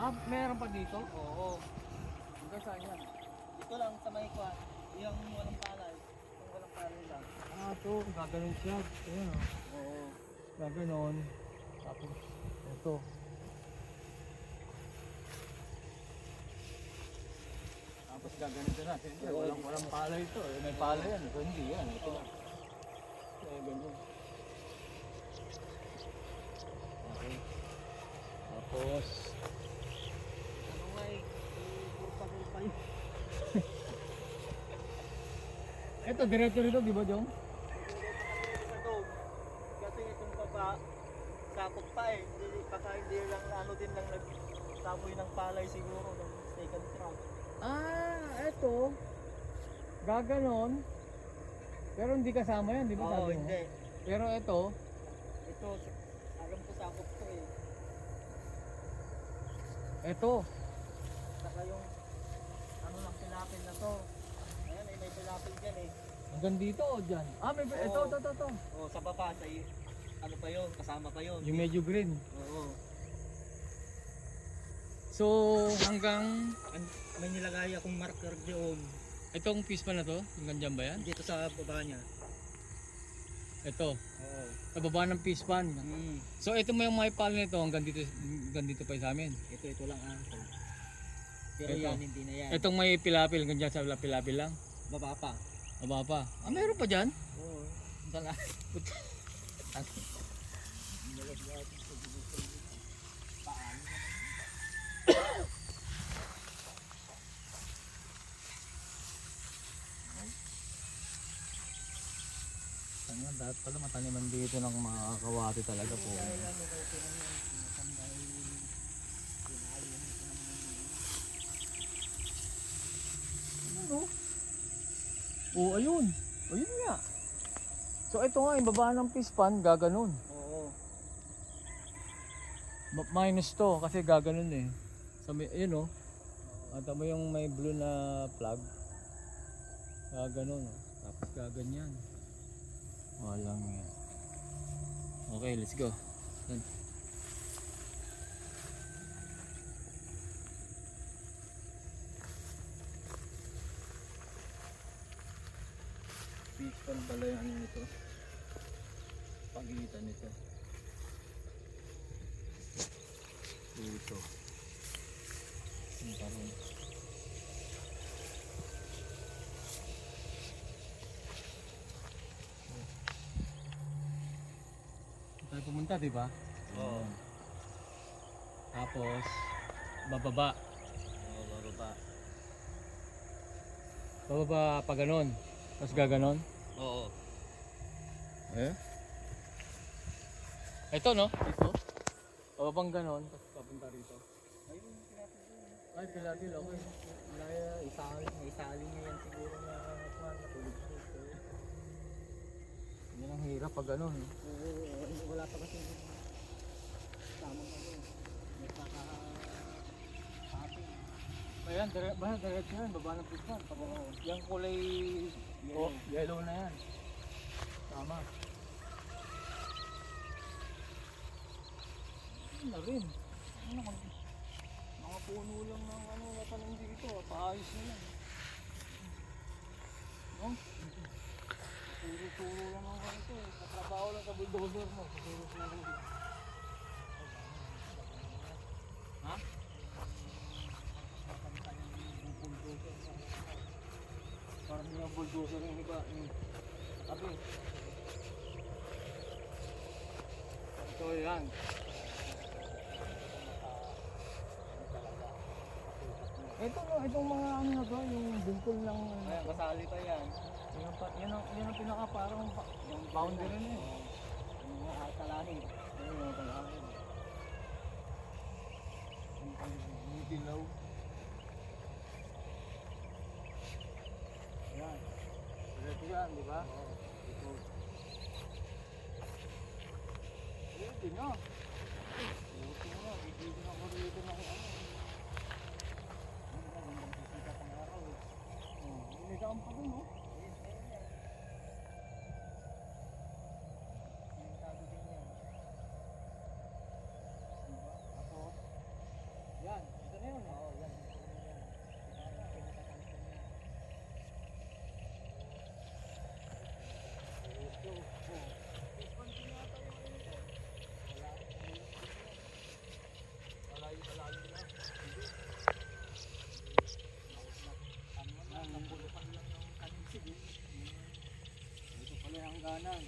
Ah, meron pa dito? Oo. Hanggang saan yan? Dito lang sa may kwan. Yung walang palay. Yung walang palay lang. Ah, ito. Gaganon siya. Ayan o. Oo. Gaganon. Tapos, ito. Tapos gaganon din natin. Walang palay ito. May palay yan. Ito hindi yan. Ito lang. Kaya ganun. Okay. Tapos, Ano nga eh. Purpa-purpa yun. ito diretso rito, di ba, Jong? Kasi itong baba, sakop pa eh. Baka hindi lang ano din lang nagtapoy ng palay siguro ng second truck. Ah, ito. Gaganon. Pero hindi kasama yan, di ba? Oo, Sabi mo? hindi. Pero ito, Ito, alam ko sakop to eh. ito. Saka yung ano lang pilapil na to. Ayan eh, may pilapil dyan eh. Hanggang dito o dyan? Ah, may ito. Oo, sa baba, sa ano pa yun, kasama pa yun. Yung medyo green. Oo. So, hanggang May nilagay akong marker doon. itong piece pa na to, hanggang dyan ba yan? Dito sa baba niya. Ito, Oo. sa baba ng piece pan. Mm. So, ito mo yung may pala nito, hanggang dito pa sa amin. Ito lang ah. Pero Ito. yan, hindi na yan. Itong may pilapil, hanggang dyan sa pilapil lang. Baba pa. Baba pa. Ah, meron pa dyan? Oo. Dala. Ano, dapat pala mataniman dito ng mga kawati talaga po. Ano? Oh, ayun. Ayun nga. So ito nga, yung baba ng pispan, gaganon. Oo. Minus to kasi gaganon eh. So may, ayun oh. At mo yung may blue na plug. Gaganon oh. Tapos gaganyan. Walang yan. Okay, let's go. Yan. Pispan pala yung ano nito. Pagitan nito. Dito. Yung parang tayo pumunta, di ba? Oo. Tapos bababa. Oo, bababa. Bababa pa ganon. Tapos gaganon. Oo. Eh? Ito no? Ito. Bababang ganon. Tapos papunta rito. Ayun, Ay, pilapil, okay. Isali niya yan siguro na matulog dito. Yan ang hirap pag ganon. Eh. Oo, wala pa kasi tamang ano. Ayan, diretso yan, baba ng pispan. Pag ano, yung kulay yellow na yan. Tama. Ano na rin? Ano ka? Mga puno lang ng ano yata lang dito. Paayos na yan. No? Turo-turo lang ang ganito eh. Katrabaho lang sa bulldozer mo. Turo-turo lang. Ha? Parang yung bulldozer yung iba. Abi. So yan. Itong mga ano na to, yung bungkol lang. Ayan, kasali pa yan. Yan ang pinaka parang yung boundary na eh. Yung mga talahin. Ayun yung talahin. Yung dilaw. Yan. Diretso yan, di ba? Oo. Ito. Ayun na. Buti na. Bibigyan ako rito na kung ano. Magandang sisika pang araw eh. Inigaan pa dun, no? Limitado din yan. Diba? Tapos, yan. dito. Oh. Ispan din yata yung ano ito. Malayo na. Hindi. Ano na, napulukan lang yung kanin sige. Ito pala yung hangganan.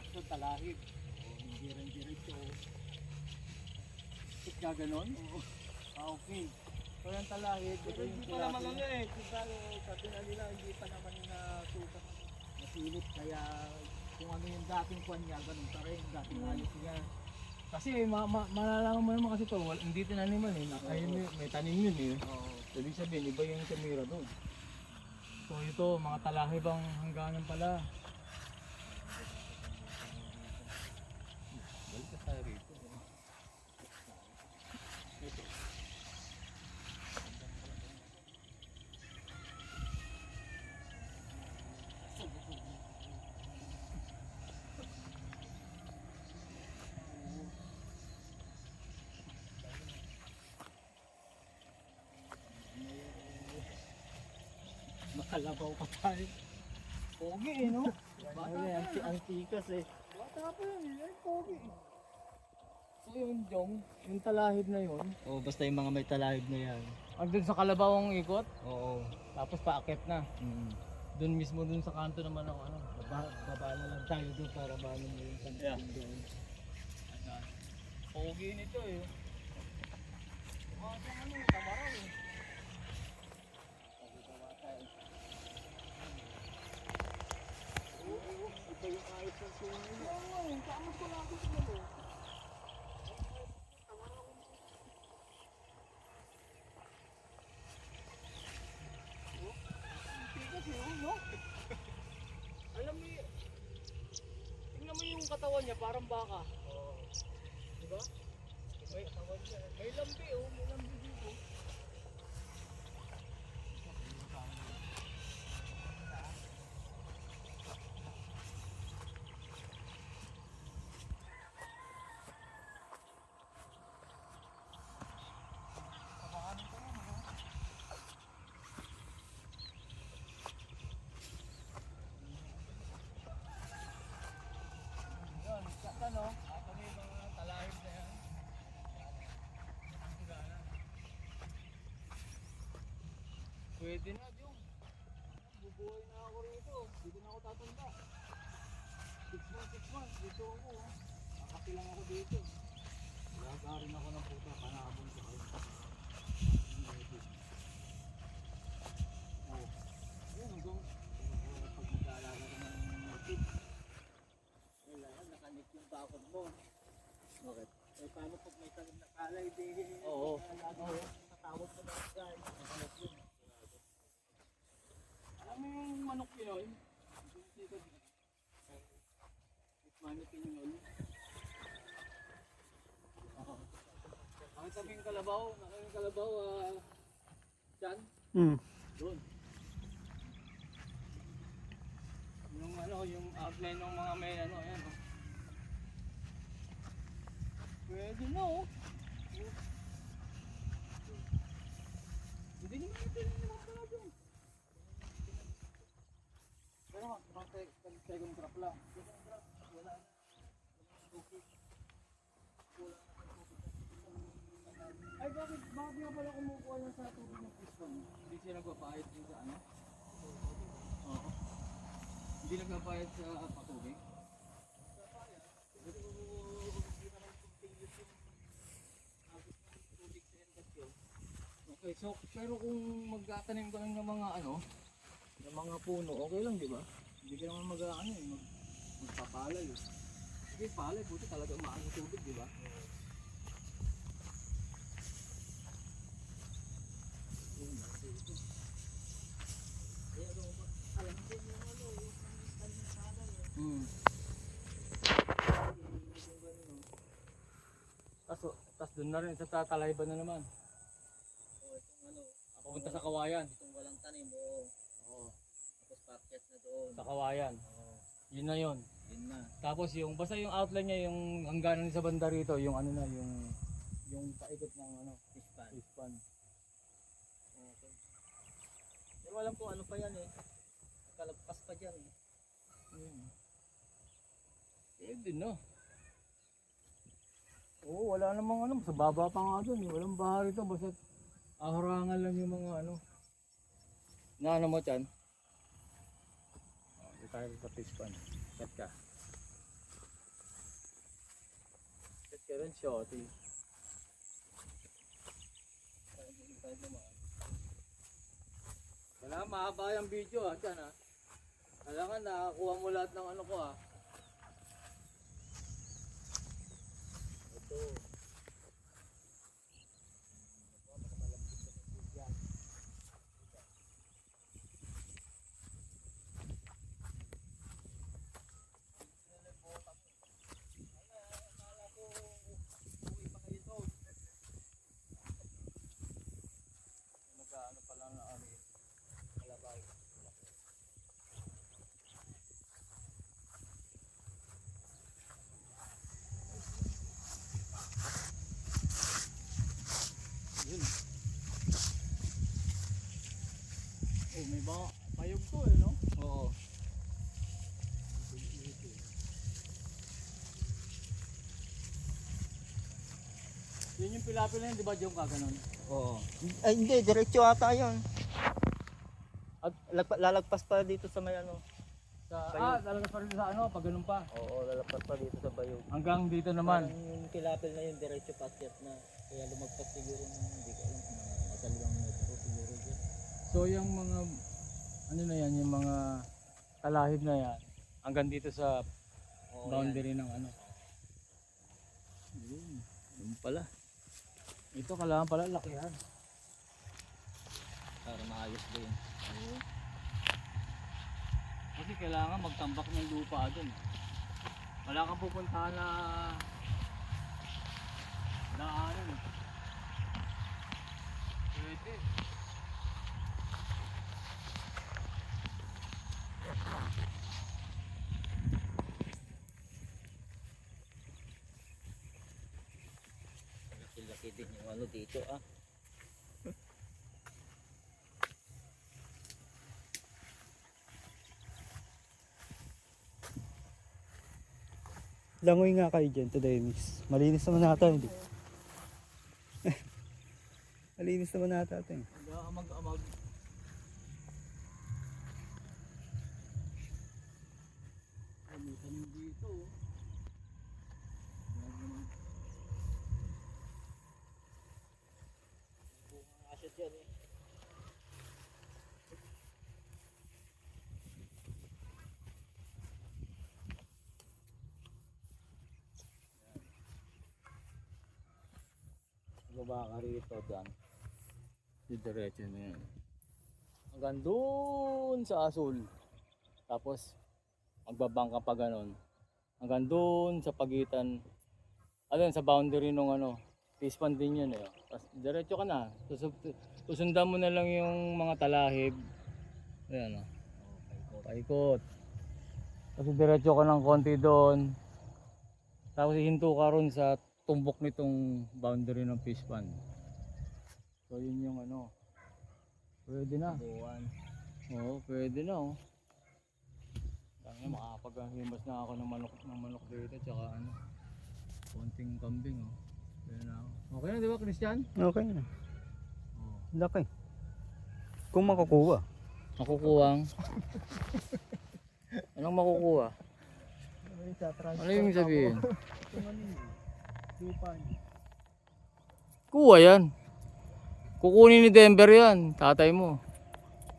Ito talahib. Hindi rin diretso. Ika ganon? Oo. Okay. So yung talahib, ito Pero yung hindi pa naman tilapia. ano eh. Sabi na nila hindi pa naman nasukat. Nasilip kaya kung ano yung dating kwan niya, ganun pa rin. Dating ayos niya. Kasi malalaman mo naman kasi ito, hindi tinaniman eh. Ayun, may tanim yun eh. Oo. Ibig sabihin, iba yung tumira doon. So ito, mga talahib ang hangganan pala. Balik ka tayo rito. Makalabaw pa tayo. Pogi eh no? Bata Ano pa yan, yan. ang tikas eh. Bata pa yan eh. Ay, pogi eh. So yung jong, yung talahib na yun, Oo, basta yung mga may talahib na yan. andun sa kalabaw ang ikot, Oo. tapos paakit na. Mm. Doon mismo doon sa kanto naman ako ano. Baba na lang tayo doon para maano mo yung kanto Yeah. doon. Pogi nito eh. Ano, tamaraw eh. Iba yung ayos ng sungay niya. Oo, yung tama ko lang ako sa mo. Tikas yun, no? Alam mo yun, tingnan mo yung katawan niya, parang baka. Oo. Diba? May lambi oh, may lambi dito. Yun, saka no, ako na yung mga talahib na yan. Pwede na, Jung. Bubuhay na ako rito. Dito na ako tatanda. 6 months. Dito ako. Nakapilang ako dito. Lagarin ako ng puta. Panabon sa kayo. Oh. Ayun, hanggang pag mag-aalaga ka ng native. Kailangan nakanik yung bakod mo. Bakit? Eh, paano pag may talim na palay, di... Oo. Tatawag mo na guys. Nakanik yun. Alam mo yung manok Pinoy? Manok Pinoy. Ang sabing kalabaw, nakayong kalabaw, dyan, doon. Yung ano, yung outline ng mga may ano, ayan oh. Pwede na oh. Hindi naman natin naman pala doon. Pero second crop lang. Second crop, wala. Ay bakit nga pala kumukuha yan sa tubig ng piston? Hindi siya nagpapahit din sa ano? Oo. Hindi nagpapahit sa patubig? Okay, so pero kung magtatanim ka lang ng mga ano, ng mga puno, okay lang di ba? Hindi ka naman mag-ano eh, magpapalay eh. Sige, palay, buti talaga umaano tubig, di ba? Hmm. Tas doon na rin sa Tatalaiban na naman. Papunta sa Kawayan. Itong walang tanim, oo. Oo. Tapos packet na doon. Sa Kawayan. Oo. Yun na yun. Yun na. Tapos yung basta yung outline niya yung hangganan sa banda rito, yung ano na yung paikot ng ano, Pispan. pispan. Okay. Pero alam ko ano pa yan eh. Kalagpas pa dyan eh. Ayun. din no. Oo, wala namang ano, sa baba pa nga dun, walang baha rito, basta aharangan lang yung mga ano. Na ano mo dyan? Hindi tayo sa fish pond. Kat ka. Kat ka rin, shorty. Hindi tayo dumaan. Kailangan mahaba yung video ha, dyan ha. Kailangan nakakuha mo lahat ng ano ko ha. Ito. Ano pa lang na ano, kalabay. Yun. Oh, may ba payog to eh, no? Oo. Yun yung pilapil na yun, di ba, Jong, kaganon? Oo. Ay hindi, diretso ata yun. At lalagpas pa dito sa may ano. Talaga pa rin sa ano, pag ganun pa. Oo, lalagpas pa dito sa bayog. Hanggang dito naman. Parang yung tilapil na yun, diretso pasyat na. Kaya lumagpas siguro ng hindi ko alam kung nasa 5 metro siguro dyan. So yung mga, ano na yan, yung mga talahib na yan, hanggang dito sa Oo, boundary ng ano. Yun pala. Ito kailangan pala lakihan. para maayos din. Kasi kailangan magtambak ng lupa dun. Wala kang pupuntahan na daanan. Pwede. Laki din yung ano dito ah. Langoy nga kayo dyan, Dennis. Malinis naman nata, hindi. Malinis naman nata ito eh. Hindi ka mag-amag. Kamitan mo dito. Asya dyan eh. Baba ka rito dyan. Diretso na yan. Hanggang doon sa Asul. Tapos magbabangka pa ganon. Hanggang doon sa pagitan. Ano yun, sa boundary nung ano. Fish pond din yun eh. Tapos diretso ka na. Susundan mo na lang yung mga talahib. Ayan o. Paikot. Tapos diretso ka ng konti doon. Tapos hihinto ka ron sa tumbok nitong boundary ng fish pond. So yun yung ano. Pwede na. Buwan. Oo, pwede na oh. Kaya makakapaghimas na ako ng manok dito tsaka ano. Konting kambing oh. Pwede na ako. Okay na di ba, Christian? Okay na. Oo. Laki. Kung makukuha. Makukuwang. Anong makukuha? Ano yung sabihin? Kuha yan. Kukunin ni Denver yan, tatay mo.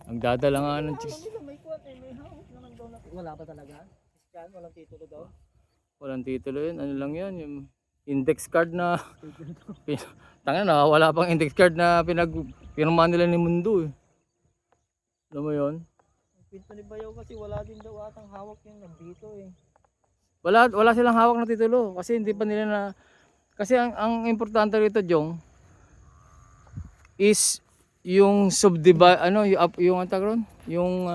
Nagdadala nga ng chicks. May kuwan eh, may hawak naman daw na. Wala pa talaga? Fiscal, walang titulo daw? Walang titulo yun, ano lang yan, yung index card na tanga na, wala pang index card na pinirma nila ni Mundo eh. Alam mo yun? Ang pinto ni Bayaw kasi wala din daw atang hawak yung nandito eh. Wala silang hawak na titulo kasi hindi pa nila na kasi ang importante rito, Jong, is yung subdivide ano yung ang tawag ron? Yung